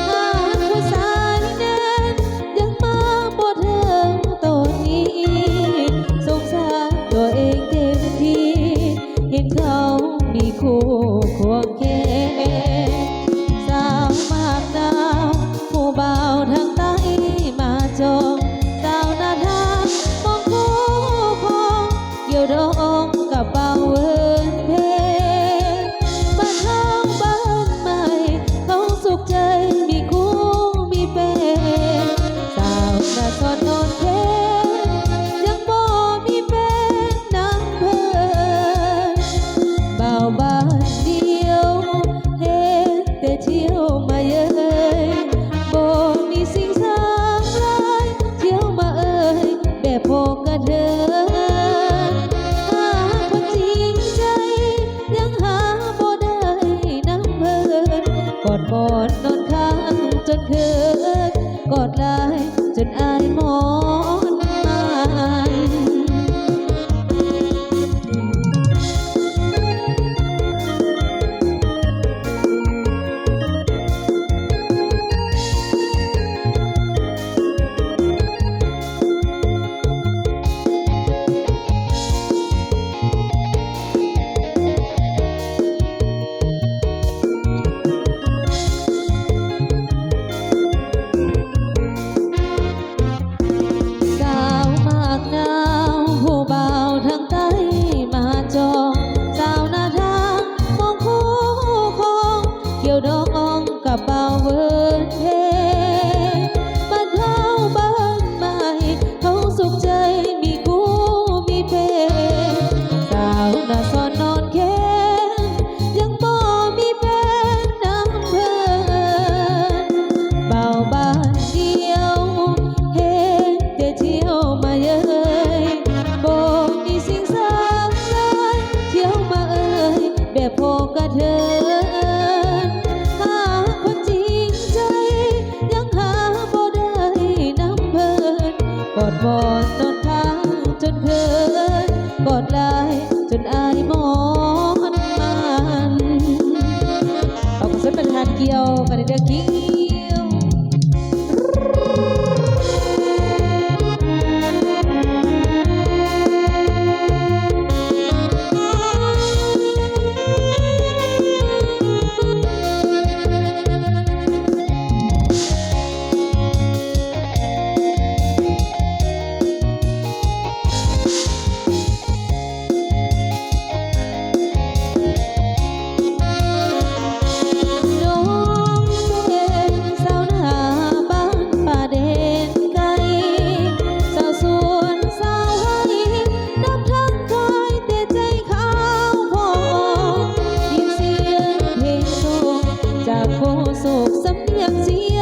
หากผู้สายนั้นยังมาบ่ถึงตัวนี้สงสารตัวเองเต็มทีเห็นเขามีคู่ควงแขนสาวมากดาวผู้บ่าวทางใต้มาจองสาวหน้าทางมองคู่คงเกี่ยวดองกับเบาเวินเพบ้านน้องบ้านใหม่เขาสุขใจมีคู่มีเป็นสาวหน้าซอนนอนแค้นยังบ่มีเป็นนางเพิ่นเบาบ้านเดียวเห็นแต่เที่ยวมาเย้ยบ่มีสิ่งสร้างลายเที่ยวมาเอ่ยแบบโพกระเดินหาคนจริงใจยังหาบ่ได้น้ำเพิ่นกอดบอนนอนข้างจนเคินกอดลายจนอายมอนมัน สาวมากหนาวผู้บ่าวทางใต้มาจองสาวหน้าทางมองคู่คงเกี่ยวดองกับเบาเวินเพบ้านเฮาบ้านใหม่เขาสุขใจมีคู่มีเพสาวหน้าซอนนอนแค้นยังบ่มีเป็นน้ำเพิ่นเบาบ้านเดียวเห็นแต่เที่ยวมาเย้ยบ่มีสิ่งสร้างลายเที่ยวมาเอ่ยแบบโพกระเทินหาคนจริงใจยังหาบ่ได้น้ำเพิ่นกอดบอนนอนข้างจนเคินกอดลายจนอายมอนมันเอากระสุนเป็นทานเกี่ยวกันเด้อเกี่ยว น้องเป็นสาวหน้าบ้านป่าเด่นไกลสาวสวนสาวไห้นับทั้งกายแต่ใจขาวพองยินเสียงเพลงโศกจากโคโศกสำเนียงเสีย